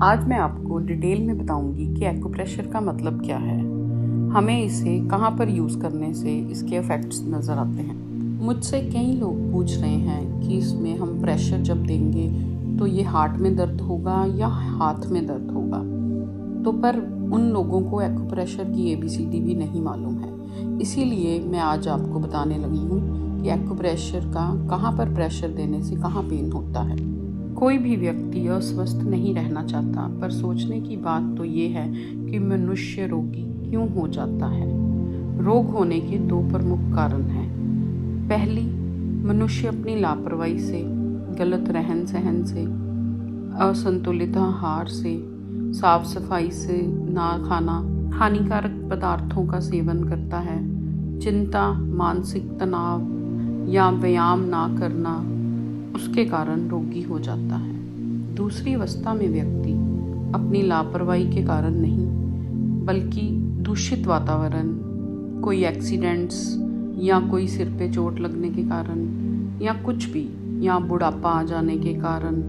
आज मैं आपको डिटेल में बताऊंगी कि एक्यूप्रेशर का मतलब क्या है, हमें इसे कहाँ पर यूज़ करने से इसके इफ़ेक्ट्स नज़र आते हैं। मुझसे कई लोग पूछ रहे हैं कि इसमें हम प्रेशर जब देंगे तो ये हार्ट में दर्द होगा या हाथ में दर्द होगा। तो पर उन लोगों को एक्यूप्रेशर की ABCD भी नहीं मालूम है, इसीलिए मैं आज आपको बताने लगी हूँ कि एक्यूप्रेशर का कहाँ पर प्रेशर देने से कहाँ पेन होता है। कोई भी व्यक्ति अस्वस्थ नहीं रहना चाहता, पर सोचने की बात तो ये है कि मनुष्य रोगी क्यों हो जाता है। रोग होने के दो प्रमुख कारण हैं। पहली, मनुष्य अपनी लापरवाही से, गलत रहन सहन से, असंतुलित आहार से, साफ सफाई से ना खाना, हानिकारक पदार्थों का सेवन करता है, चिंता, मानसिक तनाव या व्यायाम ना करना, उसके कारण रोगी हो जाता है। दूसरी अवस्था में व्यक्ति अपनी लापरवाही के कारण नहीं, बल्कि दूषित वातावरण, कोई एक्सीडेंट्स या कोई सिर पे चोट लगने के कारण या कुछ भी, या बुढ़ापा आ जाने के कारण,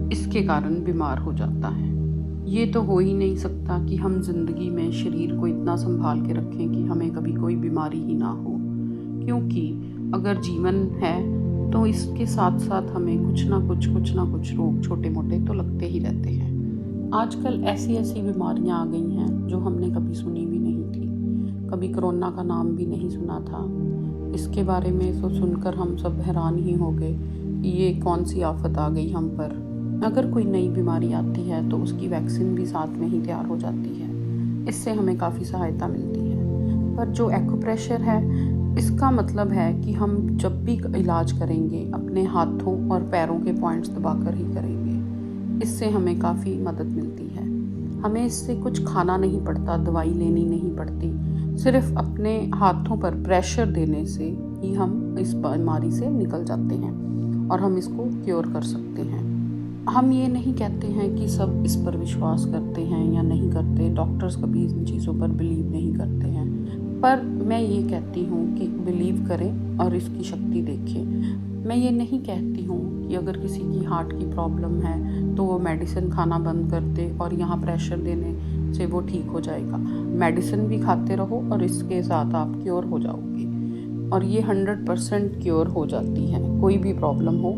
इसके कारण बीमार हो जाता है। ये तो हो ही नहीं सकता कि हम जिंदगी में शरीर को इतना संभाल के रखें कि हमें कभी कोई बीमारी ही ना हो, क्योंकि अगर जीवन है तो इसके साथ साथ हमें कुछ ना कुछ रोग छोटे मोटे तो लगते ही रहते हैं। आजकल ऐसी ऐसी बीमारियां आ गई हैं जो हमने कभी सुनी भी नहीं थी। कभी कोरोना का नाम भी नहीं सुना था। इसके बारे में तो सुनकर हम सब हैरान ही हो गए कि ये कौन सी आफत आ गई हम पर। अगर कोई नई बीमारी आती है तो उसकी वैक्सीन भी साथ में ही तैयार हो जाती है, इससे हमें काफ़ी सहायता मिलती है। पर जो एक्यूप्रेशर है, इसका मतलब है कि हम जब भी इलाज करेंगे अपने हाथों और पैरों के पॉइंट्स दबाकर ही करेंगे। इससे हमें काफ़ी मदद मिलती है। हमें इससे कुछ खाना नहीं पड़ता, दवाई लेनी नहीं पड़ती। सिर्फ अपने हाथों पर प्रेशर देने से ही हम इस बीमारी से निकल जाते हैं और हम इसको क्योर कर सकते हैं। हम ये नहीं कहते हैं कि सब इस पर विश्वास करते हैं या नहीं करते, डॉक्टर्स कभी इन चीज़ों पर बिलीव नहीं करते हैं, पर मैं ये कहती हूँ कि बिलीव करें और इसकी शक्ति देखें। मैं ये नहीं कहती हूँ कि अगर किसी की हार्ट की प्रॉब्लम है तो वो मेडिसिन खाना बंद कर दे और यहाँ प्रेशर देने से वो ठीक हो जाएगा। मेडिसिन भी खाते रहो और इसके साथ आप क्योर हो जाओगे, और ये 100% क्योर हो जाती है, कोई भी प्रॉब्लम हो।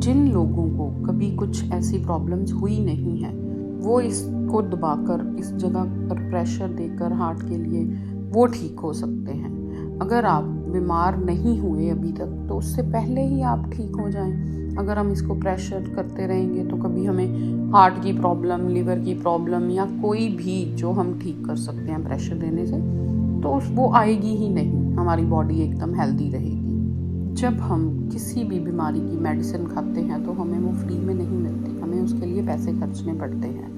जिन लोगों को कभी कुछ ऐसी प्रॉब्लम्स हुई नहीं है, वो इसको दबाकर, इस जगह पर प्रेशर देकर हार्ट के लिए वो ठीक हो सकते हैं। अगर आप बीमार नहीं हुए अभी तक तो उससे पहले ही आप ठीक हो जाएं। अगर हम इसको प्रेशर करते रहेंगे तो कभी हमें हार्ट की प्रॉब्लम, लिवर की प्रॉब्लम या कोई भी जो हम ठीक कर सकते हैं प्रेशर देने से, तो वो आएगी ही नहीं। हमारी बॉडी एकदम हेल्दी रहेगी। जब हम किसी भी बीमारी की मेडिसिन खाते हैं तो हमें वो फ्री में नहीं मिलती, हमें उसके लिए पैसे खर्चने पड़ते हैं।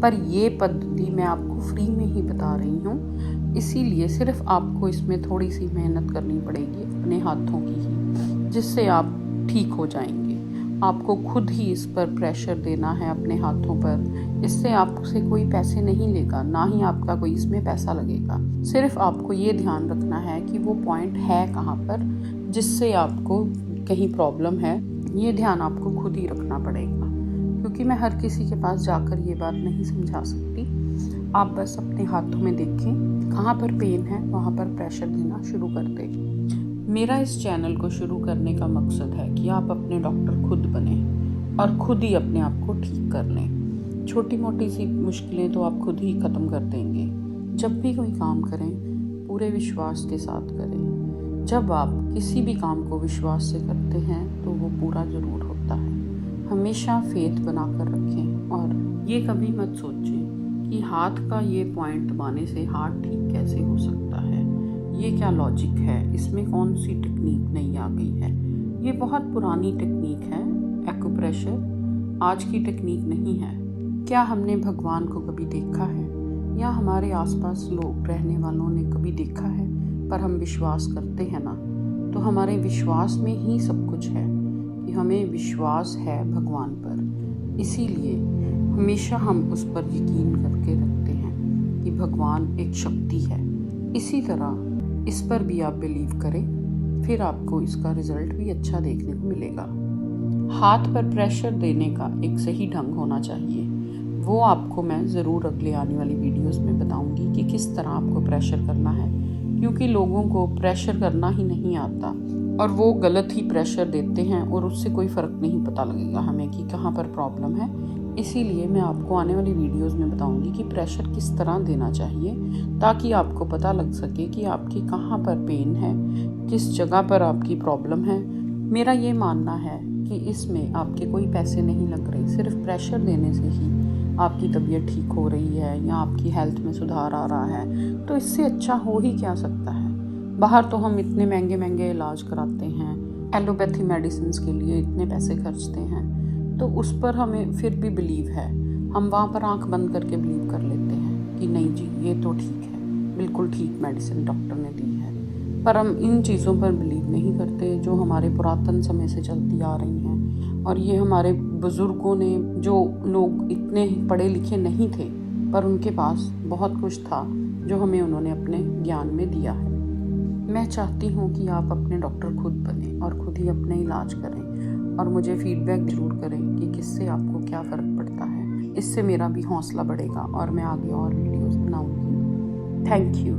पर ये पद्धति मैं आपको फ्री में ही बता रही हूँ, इसीलिए सिर्फ आपको इसमें थोड़ी सी मेहनत करनी पड़ेगी अपने हाथों की ही, जिससे आप ठीक हो जाएंगे। आपको खुद ही इस पर प्रेशर देना है अपने हाथों पर। इससे आपसे कोई पैसे नहीं लेगा, ना ही आपका कोई इसमें पैसा लगेगा। सिर्फ आपको ये ध्यान रखना है कि वो पॉइंट है कहाँ पर जिससे आपको कहीं प्रॉब्लम है। ये ध्यान आपको खुद ही रखना पड़ेगा, क्योंकि मैं हर किसी के पास जाकर ये बात नहीं समझा सकती। आप बस अपने हाथों में देखें कहाँ पर पेन है, वहाँ पर प्रेशर देना शुरू कर दें। मेरा इस चैनल को शुरू करने का मकसद है कि आप अपने डॉक्टर खुद बने और खुद ही अपने आप को ठीक कर लें। छोटी मोटी सी मुश्किलें तो आप खुद ही ख़त्म कर देंगे। जब भी कोई काम करें पूरे विश्वास के साथ करें। जब आप किसी भी काम को विश्वास से करते हैं तो वो पूरा ज़रूर होता है। हमेशा फेथ बना कर रखें और ये कभी मत सोचें कि हाथ का ये पॉइंट दबाने से हार्ट ठीक कैसे हो सकता है, ये क्या लॉजिक है, इसमें कौन सी टेक्निक नई आ गई है। ये बहुत पुरानी टेक्निक है एक्यूप्रेशर, आज की टेक्निक नहीं है। क्या हमने भगवान को कभी देखा है या हमारे आसपास लोग रहने वालों ने कभी देखा है, पर हम विश्वास करते हैं ना। तो हमारे विश्वास में ही सब कुछ है कि हमें विश्वास है भगवान पर, इसीलिए हमेशा हम उस पर यकीन करके रखते हैं कि भगवान एक शक्ति है। इसी तरह इस पर भी आप बिलीव करें, फिर आपको इसका रिजल्ट भी अच्छा देखने को मिलेगा। हाथ पर प्रेशर देने का एक सही ढंग होना चाहिए। वो आपको मैं ज़रूर अगले आने वाली वीडियोस में बताऊंगी कि किस तरह आपको प्रेशर करना है, क्योंकि लोगों को प्रेशर करना ही नहीं आता और वो गलत ही प्रेशर देते हैं और उससे कोई फ़र्क नहीं पता लगेगा हमें कि कहाँ पर प्रॉब्लम है। इसीलिए मैं आपको आने वाली वीडियोस में बताऊंगी कि प्रेशर किस तरह देना चाहिए, ताकि आपको पता लग सके कि आपकी कहाँ पर पेन है, किस जगह पर आपकी प्रॉब्लम है। मेरा ये मानना है कि इसमें आपके कोई पैसे नहीं लग रहे, सिर्फ प्रेशर देने से ही आपकी तबीयत ठीक हो रही है या आपकी हेल्थ में सुधार आ रहा है, तो इससे अच्छा हो ही क्या सकता है। बाहर तो हम इतने महंगे महंगे इलाज कराते हैं, एलोपैथी मेडिसिन के लिए इतने पैसे खर्चते हैं, तो उस पर हमें फिर भी बिलीव है। हम वहाँ पर आंख बंद करके बिलीव कर लेते हैं कि नहीं जी ये तो ठीक है, बिल्कुल ठीक मेडिसिन डॉक्टर ने दी है। पर हम इन चीज़ों पर बिलीव नहीं करते जो हमारे पुरातन समय से चलती आ रही हैं। और ये हमारे बुज़ुर्गों ने, जो लोग इतने पढ़े लिखे नहीं थे पर उनके पास बहुत कुछ था जो हमें उन्होंने अपने ज्ञान में दिया है। मैं चाहती हूँ कि आप अपने डॉक्टर खुद बने और खुद ही अपने इलाज करें और मुझे फीडबैक ज़रूर करें कि किससे आपको क्या फ़र्क पड़ता है। इससे मेरा भी हौसला बढ़ेगा और मैं आगे और वीडियोस बनाऊँगी। Thank you.